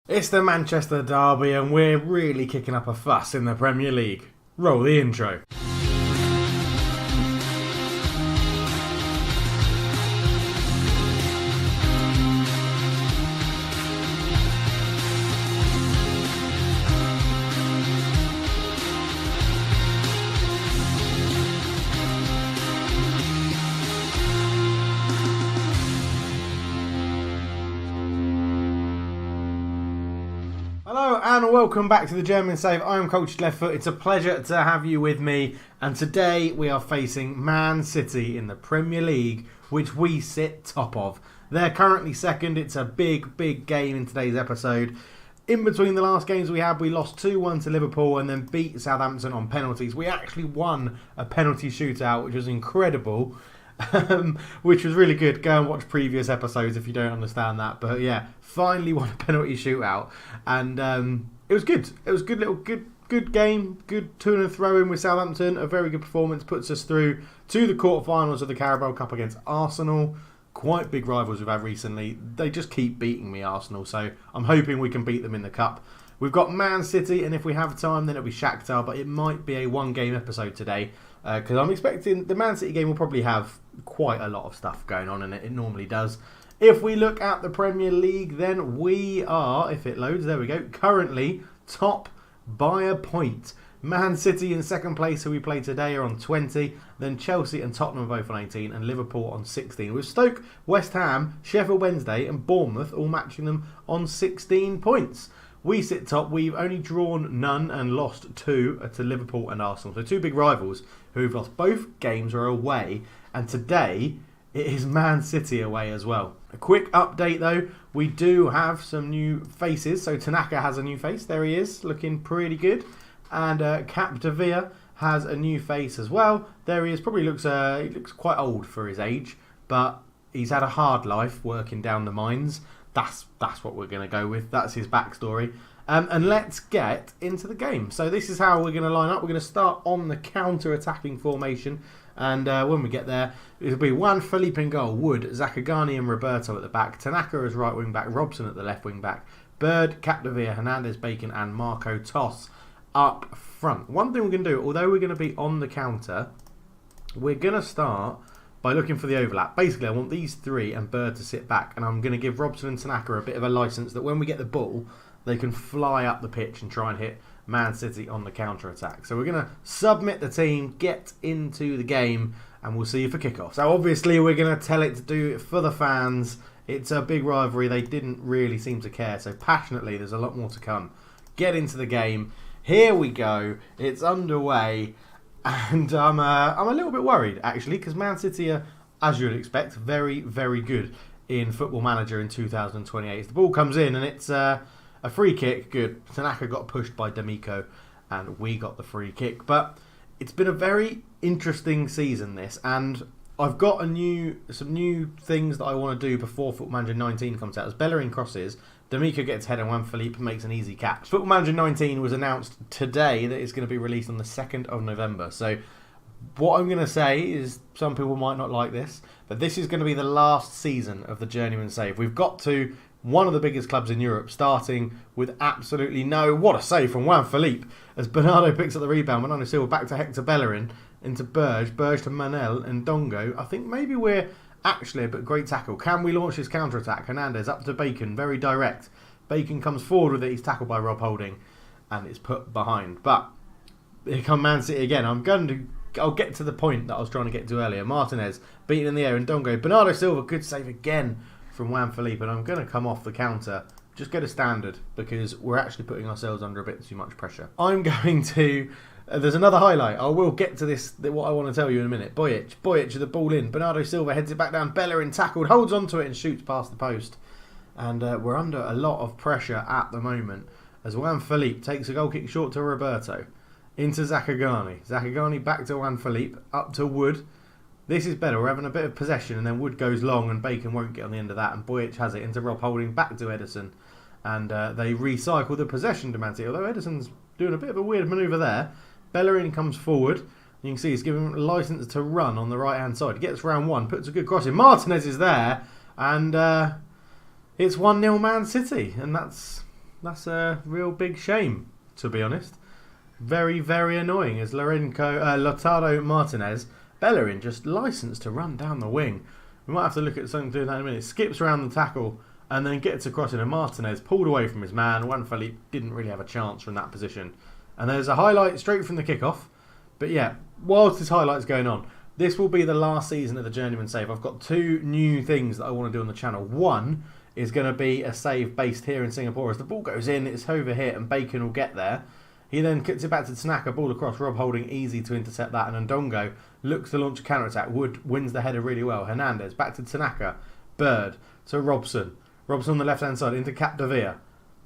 It's the Manchester derby and we're really kicking up a fuss in the Premier League. Roll the intro. Hello and welcome back to the Journeyman Save. I'm Coach Left Foot. It's a pleasure to have you with me. And today we are facing Man City in the Premier League, which we sit top of. They're currently second. It's a big game in today's episode. In between the last games we had, we lost 2-1 to Liverpool and then beat Southampton on penalties. We actually won a penalty shootout, which was incredible. Which was really good. Go and watch previous episodes if you don't understand that. But yeah, finally won a penalty shootout, and it was good. It was good game. Good to and throw in with Southampton. A very good performance puts us through to the quarterfinals of the Carabao Cup against Arsenal. Quite big rivals we've had recently. They just keep beating me, Arsenal. So I'm hoping we can beat them in the cup. We've got Man City, and if we have time, then it'll be Shakhtar. But it might be a one-game episode today. Because I'm expecting the Man City game will probably have quite a lot of stuff going on in it. It normally does. If we look at the Premier League, then we are, if it loads, there we go, currently top by a point. Man City in second place, who we play today, are on 20. Then Chelsea and Tottenham are both on 18 and Liverpool on 16. With Stoke, West Ham, Sheffield Wednesday and Bournemouth all matching them on 16 points. We sit top. We've only drawn none and lost 2 to Liverpool and Arsenal. So two big rivals who've lost. Both games are away. And today, it is Man City away as well. A quick update though. We do have some new faces. So Tanaka has a new face. There he is, looking pretty good. And Capdevia has a new face as well. There he is. Probably looks he looks quite old for his age. But he's had a hard life working down the mines. That's what we're going to go with. That's his backstory. And let's get into the game. So this is how we're going to line up. We're going to start on the counter-attacking formation. And when we get there, it'll be Juan Felipe in goal, Wood, Zakagani and Roberto at the back, Tanaka as right wing back, Robson at the left wing back, Bird, Capdevia, Hernandez, Bacon and Marco Toss up front. One thing we're going to do, although we're going to be on the counter, we're going to start by looking for the overlap. Basically, I want these three and Bird to sit back, and I'm going to give Robson and Tanaka a bit of a licence that when we get the ball, they can fly up the pitch and try and hit Man City on the counter-attack. So we're going to submit the team, get into the game, and we'll see you for kickoff. So obviously we're going to tell it to do it for the fans. It's a big rivalry. They didn't really seem to care. So passionately, there's a lot more to come. Get into the game. Here we go. It's underway. And I'm a little bit worried, actually, because Man City are, as you would expect, very, very good in Football Manager in 2028. The ball comes in and it's a free kick. Good. Tanaka got pushed by D'Amico and we got the free kick. But it's been a very interesting season, this. And I've got some new things that I want to do before Football Manager 19 comes out. As Bellerin crosses, D'Amico gets head and Juan Felipe makes an easy catch. Football Manager 19 was announced today that it's going to be released on the 2nd of November. So what I'm going to say is some people might not like this, but this is going to be the last season of the Journeyman Save. We've got to one of the biggest clubs in Europe, starting with absolutely no... What a save from Juan Felipe as Bernardo picks up the rebound. Bernardo Silva back to Hector Bellerin, into Burge to Manel and Dongo. I think maybe we're... Actually, but great tackle. Can we launch this counter-attack? Hernandez up to Bacon, very direct. Bacon comes forward with it. He's tackled by Rob Holding, and it's put behind. But here come Man City again. I'll get to the point that I was trying to get to earlier. Martinez beaten in the air, and Dongo. Bernardo Silva, good save again from Juan Felipe, and I'm going to come off the counter. Just get a standard because we're actually putting ourselves under a bit too much pressure. I'm going to. There's another highlight. I will get to this, what I want to tell you in a minute. Bojic with the ball in. Bernardo Silva heads it back down. Bellerin tackled, holds onto it and shoots past the post. And we're under a lot of pressure at the moment as Juan Felipe takes a goal kick short to Roberto. Into Zakagani. Zakagani back to Juan Felipe. Up to Wood. This is better. We're having a bit of possession and then Wood goes long and Bacon won't get on the end of that. And Bojic has it into Rob Holding back to Edison. And they recycle the possession to Man City. Although Edison's doing a bit of a weird manoeuvre there. Bellerin comes forward. You can see he's given him a licence to run on the right-hand side. He gets round one, puts a good cross in. Martinez is there, and it's 1-0 Man City. And that's That's a real big shame, to be honest. Very, very annoying as Lautaro Martinez, Bellerin, just licensed to run down the wing. We might have to look at something doing that in a minute. Skips around the tackle and then gets across in, and Martinez pulled away from his man. Juan Felipe didn't really have a chance from that position. And there's a highlight straight from the kickoff. But yeah, whilst this highlight's going on, this will be the last season of the Journeyman Save. I've got 2 new things that I want to do on the channel. One is going to be a save based here in Singapore. As the ball goes in, it's over here and Bacon will get there. He then kicks it back to Tanaka, ball across, Rob Holding easy to intercept that, and Ndongo looks to launch a counter-attack. Wood wins the header really well. Hernandez back to Tanaka, Bird to Robson. Robson on the left-hand side into Capdevila.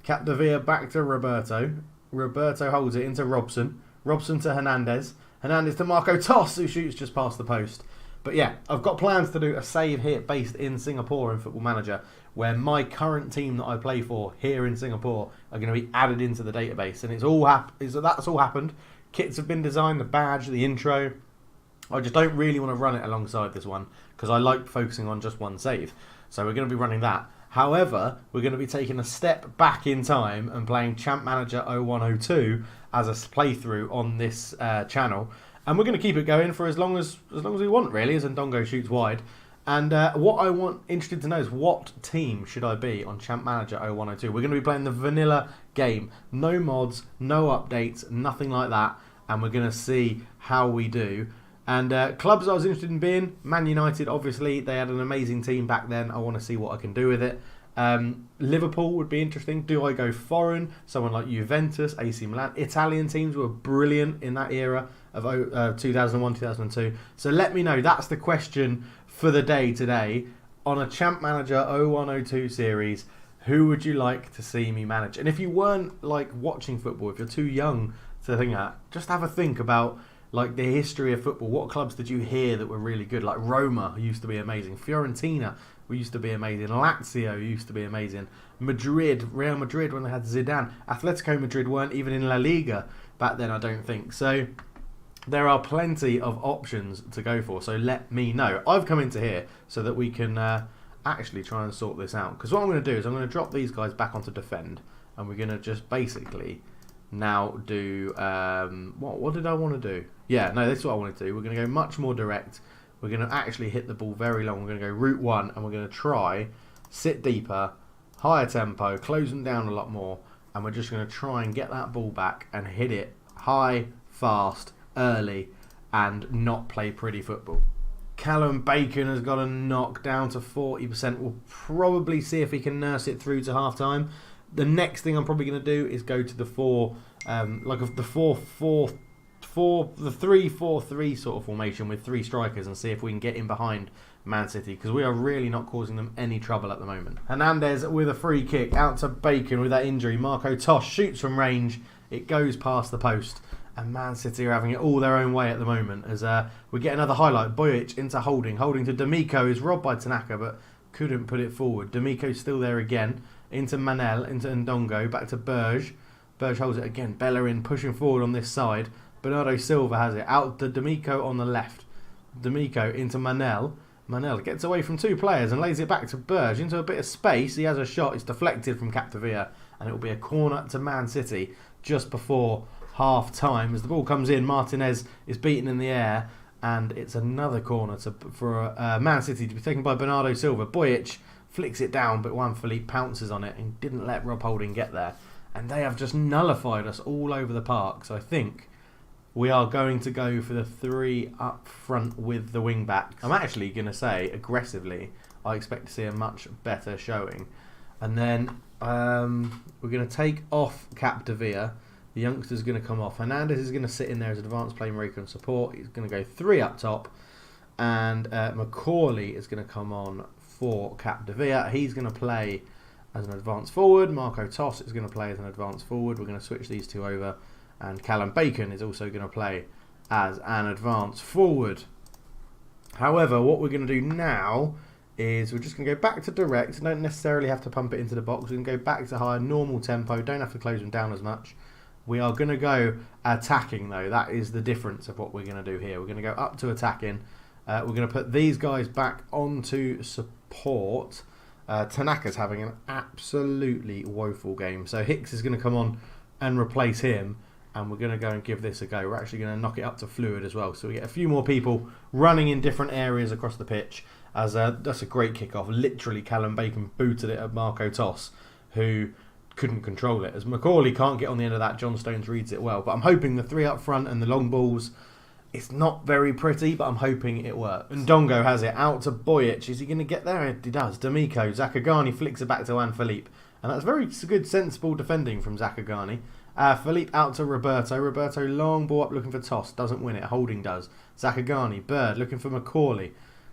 Capdevila back to Roberto. Roberto holds it into Robson. Robson to Hernandez. Hernandez to Marco Toss, who shoots just past the post. But yeah, I've got plans to do a save here based in Singapore in Football Manager, where my current team that I play for here in Singapore are going to be added into the database, and that's all happened. Kits have been designed, the badge, the intro. I just don't really want to run it alongside this one because I like focusing on just one save. So we're going to be running that. However, we're going to be taking a step back in time and playing Champ Manager 0102 as a playthrough on this channel. And we're going to keep it going for as long as we want, really, as Ndongo shoots wide. And what I want interested to know is what team should I be on Champ Manager 0102. We're going to be playing the vanilla game. No mods, no updates, nothing like that. And we're going to see how we do. And clubs I was interested in being, Man United, obviously. They had an amazing team back then. I want to see what I can do with it. Liverpool would be interesting. Do I go foreign? Someone like Juventus, AC Milan. Italian teams were brilliant in that era of 2001, 2002. So let me know. That's the question for the day today. On a Champ Manager 0102 series, who would you like to see me manage? And if you weren't like watching football, if you're too young to think that, just have a think about like the history of football. What clubs did you hear that were really good? Like Roma used to be amazing. Fiorentina used to be amazing. Lazio used to be amazing. Madrid, Real Madrid when they had Zidane. Atletico Madrid weren't even in La Liga back then, I don't think. So there are plenty of options to go for. So let me know. I've come into here so that we can actually try and sort this out. Because what I'm going to do is I'm going to drop these guys back onto defend. And we're going to just basically now do... what did I want to do? Yeah, no, this is what I want to do. We're going to go much more direct. We're going to actually hit the ball very long. We're going to go route 1 and we're going to try, sit deeper, higher tempo, close them down a lot more. And we're just going to try and get that ball back and hit it high, fast, early, and not play pretty football. Callum Bacon has got a knock down to 40%. We'll probably see if he can nurse it through to half time. The next thing I'm probably going to do is go to the 3-4-3 sort of formation with 3 strikers and see if we can get in behind Man City, because we are really not causing them any trouble at the moment. Hernandez with a free kick out to Bacon with that injury. Marco Tosh shoots from range. It goes past the post. And Man City are having it all their own way at the moment as we get another highlight. Bojic into Holding. Holding to D'Amico, is robbed by Tanaka but couldn't put it forward. D'Amico's still there again. Into Manel, into Ndongo, back to Berge. Berge holds it again. Bellerin pushing forward on this side. Bernardo Silva has it. Out to D'Amico on the left. D'Amico into Manel. Manel gets away from 2 players and lays it back to Berge into a bit of space. He has a shot. It's deflected from Capdevila. And it will be a corner to Man City just before half time. As the ball comes in, Martinez is beaten in the air. And it's another corner for Man City to be taken by Bernardo Silva. Bojic flicks it down, but Juan Felipe pounces on it and didn't let Rob Holding get there. And they have just nullified us all over the park. So I think we are going to go for the 3 up front with the wing backs. I'm actually going to say, aggressively, I expect to see a much better showing. And then we're going to take off Capdevila. The youngster's going to come off. Hernandez is going to sit in there as advanced playmaker and support. He's going to go 3 up top. And Macaulay is going to come on for Capdevila. He's going to play as an advanced forward. Marco Toss is going to play as an advanced forward. We're going to switch these 2 over. And Callum Bacon is also going to play as an advanced forward. However, what we're going to do now is we're just going to go back to direct. Don't necessarily have to pump it into the box. We can go back to higher normal tempo. Don't have to close them down as much. We are going to go attacking, though. That is the difference of what we're going to do here. We're going to go up to attacking. We're going to put these guys back onto support. Tanaka's having an absolutely woeful game. So Hicks is going to come on and replace him. And we're going to go and give this a go. We're actually going to knock it up to fluid as well. So we get a few more people running in different areas across the pitch. As that's a great kickoff. Literally, Callum Bacon booted it at Marco Toss, who couldn't control it. As Macaulay can't get on the end of that, John Stones reads it well. But I'm hoping the three up front and the long balls, it's not very pretty, but I'm hoping it works. And Dongo has it out to Bojic. Is he going to get there? He does. D'Amico. Zakagani flicks it back to Juan Felipe. And that's very good, sensible defending from Zakagani. Felipe out to Roberto. Roberto long ball up looking for Toss. Doesn't win it. Holding does. Zakagani. Bird looking for Macaulay.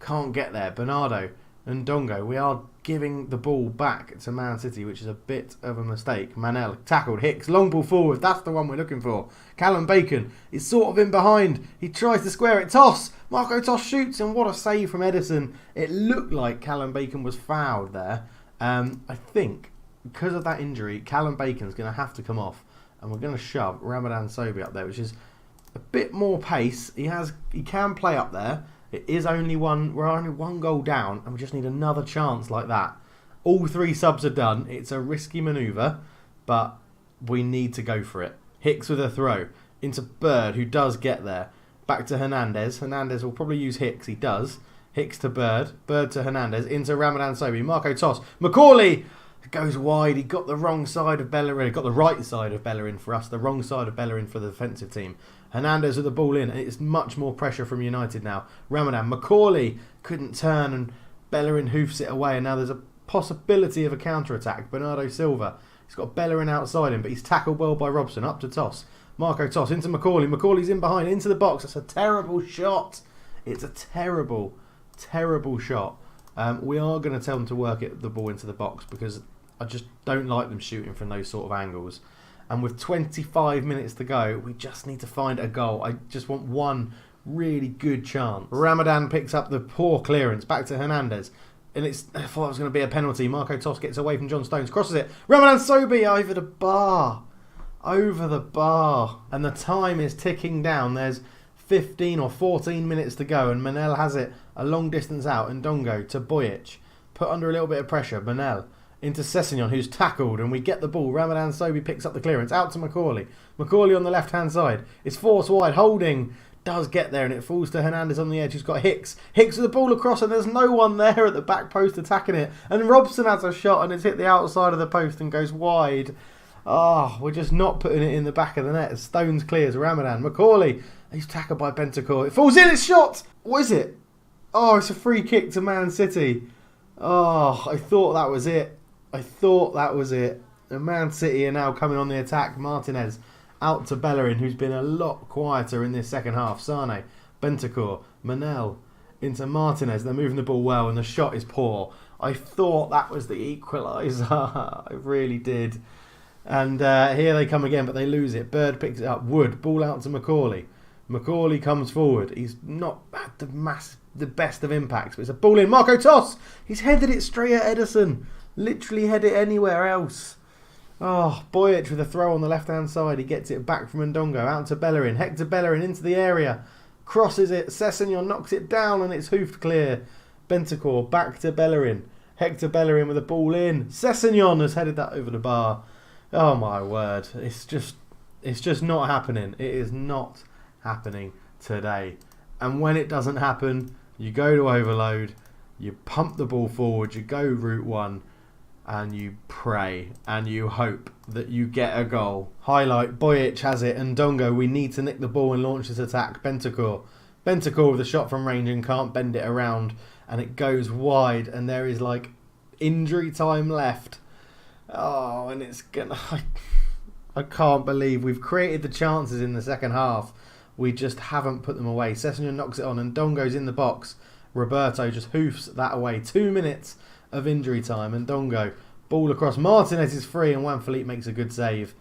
Can't get there. Bernardo and Dongo. We are giving the ball back to Man City, which is a bit of a mistake. Manel tackled. Hicks. Long ball forward. That's the one we're looking for. Callum Bacon is sort of in behind. He tries to square it. Toss. Marco Toss shoots. And what a save from Edison. It looked like Callum Bacon was fouled there. I think because of that injury, Callum Bacon's going to have to come off. And we're going to shove Ramadan Sobhi up there, which is a bit more pace. He can play up there. It is only one. We're only one goal down, and we just need another chance like that. All three subs are done. It's a risky manoeuvre, but we need to go for it. Hicks with a throw into Bird, who does get there. Back to Hernandez. Hernandez will probably use Hicks. He does. Hicks to Bird. Bird to Hernandez. Into Ramadan Sobhi. Marco Toss. Macaulay goes wide. He got the wrong side of Bellerin. Got the right side of Bellerin for us. The wrong side of Bellerin for the defensive team. Hernandez with the ball in. It's much more pressure from United now. Ramadan. Macaulay couldn't turn and Bellerin hoofs it away. And now there's a possibility of a counter-attack. Bernardo Silva. He's got Bellerin outside him, but he's tackled well by Robson. Up to Toss. Marco Toss into Macaulay. Macaulay's in behind. Into the box. That's a terrible shot. It's a terrible, terrible shot. We are going to tell them to work the ball into the box because I just don't like them shooting from those sort of angles. And with 25 minutes to go, we just need to find a goal. I just want one really good chance. Ramadan picks up the poor clearance. Back to Hernandez. And I thought it was going to be a penalty. Marco Toss gets away from John Stones. Crosses it. Ramadan Sobhi over the bar. Over the bar. And the time is ticking down. There's 15 or 14 minutes to go. And Manel has it a long distance out. And Dongo to Bojic. Put under a little bit of pressure. Manel into Sessegnon, who's tackled, and we get the ball. Ramadan Sobhi picks up the clearance, out to Macaulay. Macaulay on the left-hand side. It's forced wide. Holding does get there, and it falls to Hernandez on the edge, who's got Hicks. Hicks with the ball across, and there's no one there at the back post attacking it. And Robson has a shot, and it's hit the outside of the post and goes wide. We're just not putting it in the back of the net. Stones clears. Ramadan. Macaulay. He's tackled by Bentancur. It falls in. It's shot. What is it? It's a free kick to Man City. I thought that was it. And Man City are now coming on the attack. Martinez out to Bellerin, who's been a lot quieter in this second half. Sane, Bentancur, Manel into Martinez. They're moving the ball well, and the shot is poor. I thought that was the equaliser. I really did. And here they come again, but they lose it. Bird picks it up. Wood, ball out to Macaulay. Macaulay comes forward. He's not had the best of impacts, but it's a ball in. Marco Toss. He's headed it straight at Edison. Literally head it anywhere else. Bojic with a throw on the left-hand side. He gets it back from Ndongo. Out to Bellerin. Hector Bellerin into the area. Crosses it. Sessegnon knocks it down and it's hoofed clear. Bentancur back to Bellerin. Hector Bellerin with a ball in. Sessegnon has headed that over the bar. Oh my word. It's just not happening. It is not happening today. And when it doesn't happen, you go to overload. You pump the ball forward. You go route one. And you pray and you hope that you get a goal. Highlight, Bojic has it, and Ndongo, we need to nick the ball and launch this attack. Bentancur with a shot from range and can't bend it around, and it goes wide, and there is like injury time left. And it's gonna... I can't believe we've created the chances in the second half. We just haven't put them away. Sessegnon knocks it on, and Ndongo's in the box. Roberto just hoofs that away. 2 minutes of injury time, and Ndongo ball across. Martinez is free, and Juan Felipe makes a good save.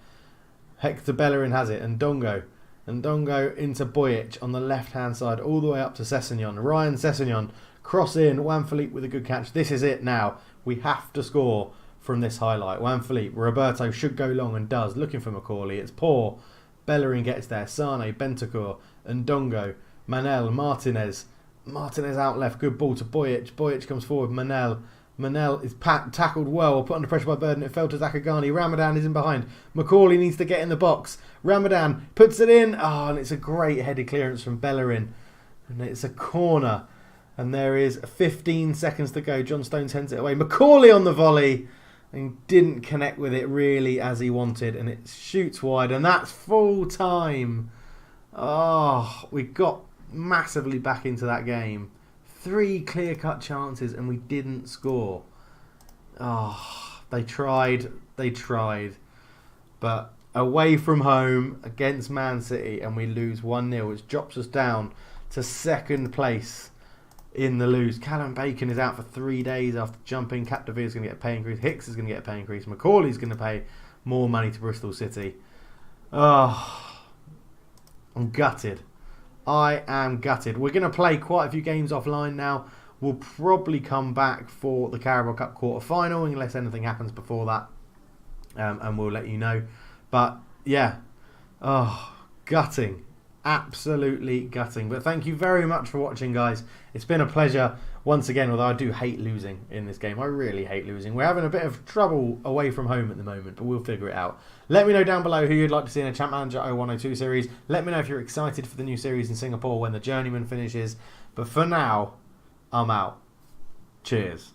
Hector Bellerin has it, and Ndongo into Bojic on the left hand side, all the way up to Sessegnon. Ryan Sessegnon cross in. Juan Felipe with a good catch. This is it now. We have to score from this highlight. Juan Felipe, Roberto should go long and does. Looking for Macaulay. It's poor. Bellerin gets there. Sane, Bentancur, and Ndongo. Manel, Martinez out left. Good ball to Bojic. Bojic comes forward. Manel Manel is tackled well, put under pressure by Burden. It fell to Zakagani. Ramadan is in behind. Macaulay needs to get in the box. Ramadan puts it in. Oh, and it's a great headed clearance from Bellerin. And it's a corner. And there is 15 seconds to go. John Stones hands it away. Macaulay on the volley. And didn't connect with it really as he wanted. And it shoots wide. And that's full time. Oh, we got massively back into that game. 3 clear-cut chances and we didn't score. Oh, they tried. But away from home against Man City and we lose 1-0, which drops us down to second place in the lose. Callum Bacon is out for 3 days after jumping. Capdeville is going to get a pay increase. Hicks is going to get a pay increase. Macaulay's going to pay more money to Bristol City. Oh, I'm gutted. I am gutted. We're going to play quite a few games offline now. We'll probably come back for the Carabao Cup quarter-final unless anything happens before that. And we'll let you know. But, yeah. Oh, gutting. Absolutely gutting. But thank you very much for watching, guys. It's been a pleasure once again, although I do hate losing in this game. I really hate losing. We're having a bit of trouble away from home at the moment, but we'll figure it out. Let me know down below who you'd like to see in a Champ Manager 0102 series. Let me know if you're excited for the new series in Singapore when the Journeyman finishes. But for now, I'm out. Cheers.